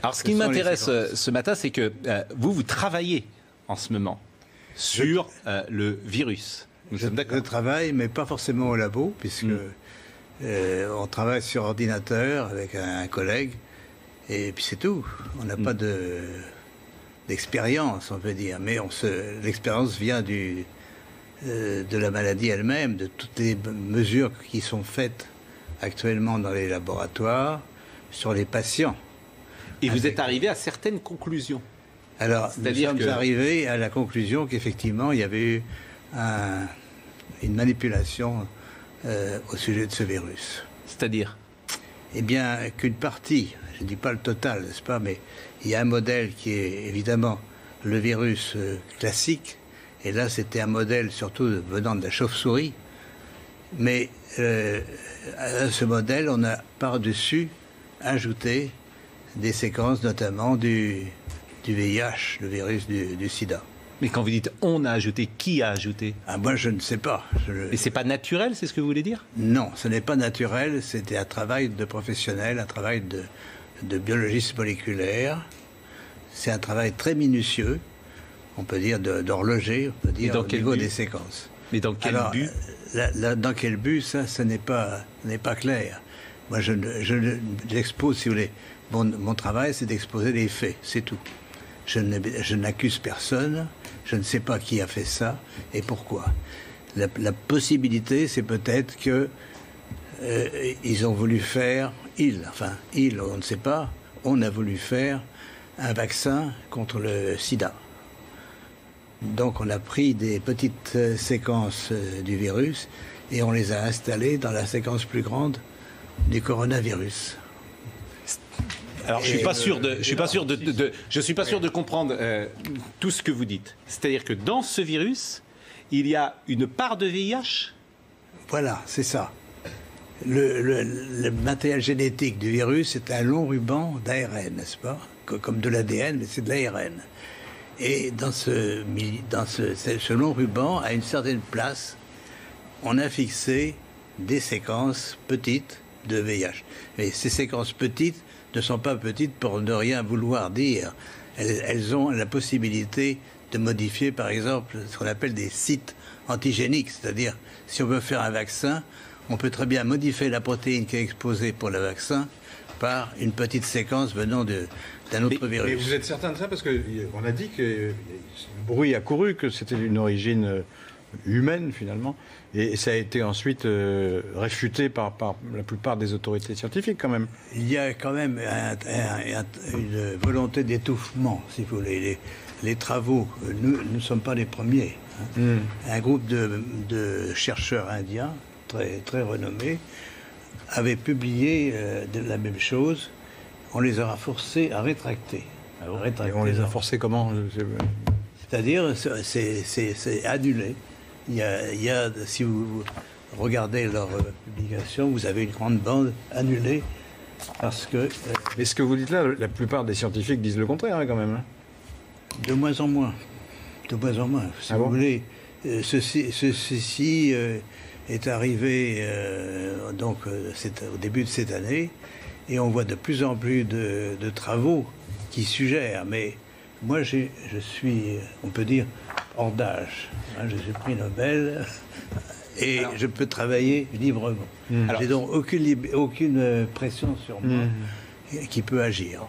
Alors, ce qui m'intéresse ce matin, c'est que vous travaillez en ce moment sur le virus. Nous sommes d'accord. Je travaille, mais pas forcément au labo, puisque on travaille sur ordinateur avec un collègue, et puis c'est tout. On n'a pas d'expérience, on peut dire, mais l'expérience vient de la maladie elle-même, de toutes les mesures qui sont faites actuellement dans les laboratoires sur les patients. Et vous êtes arrivé à certaines conclusions. Alors, nous sommes arrivés à la conclusion qu'effectivement, il y avait eu une manipulation au sujet de ce virus. C'est-à-dire? Eh bien, qu'une partie, je ne dis pas le total, n'est-ce pas, mais il y a un modèle qui est évidemment le virus classique, et là, c'était un modèle surtout venant de la chauve-souris, mais à ce modèle, on a par-dessus ajouté des séquences, notamment du VIH, le virus du sida. Mais quand vous dites « on a ajouté », qui a ajouté? Moi, je ne sais pas. Mais c'est pas naturel, c'est ce que vous voulez dire? Non, ce n'est pas naturel. C'était un travail de professionnel, un travail de biologiste moléculaire. C'est un travail très minutieux, on peut dire d'horloger, on peut dire au niveau des séquences. Mais dans quel but? Dans quel but, ça n'est pas clair. Moi, j'expose, si vous voulez, mon travail, c'est d'exposer les faits, c'est tout. Je n'accuse personne, je ne sais pas qui a fait ça et pourquoi. La possibilité, c'est peut-être que ils ont voulu faire, on ne sait pas, on a voulu faire un vaccin contre le sida. Donc on a pris des petites séquences du virus et on les a installées dans la séquence plus grande du coronavirus. Alors, je suis pas sûr de comprendre tout ce que vous dites. C'est-à-dire que dans ce virus, il y a une part de VIH? Voilà, c'est ça. Le matériel génétique du virus est un long ruban d'ARN, n'est-ce pas? Comme de l'ADN, mais c'est de l'ARN. Et dans ce long ruban, à une certaine place, on a fixé des séquences petites de VIH. Mais ces séquences petites ne sont pas petites pour ne rien vouloir dire. Elles ont la possibilité de modifier, par exemple, ce qu'on appelle des sites antigéniques. C'est-à-dire, si on veut faire un vaccin, on peut très bien modifier la protéine qui est exposée pour le vaccin par une petite séquence venant d'un autre virus. Mais vous êtes certain de ça? Parce qu'on a dit que le bruit a couru, que c'était d'une origine humaine, finalement. Et ça a été ensuite réfuté par la plupart des autorités scientifiques, quand même. Il y a quand même une volonté d'étouffement, si vous voulez. Les travaux, nous ne sommes pas les premiers. Un groupe de chercheurs indiens, très, très renommés, avait publié la même chose. On les a forcés à rétracter. Et on les a forcés comment? C'est-à-dire, c'est annulé. Il y a, si vous regardez leur publication, vous avez une grande bande annulée parce que... Mais ce que vous dites là, la plupart des scientifiques disent le contraire, quand même. De moins en moins. De moins en moins. Si vous voulez, ceci est arrivé au début de cette année et on voit de plus en plus de travaux qui suggèrent, mais moi je suis, on peut dire, hors d'âge. Je suis prix Nobel et je peux travailler librement. J'ai donc aucune pression sur moi qui peut agir.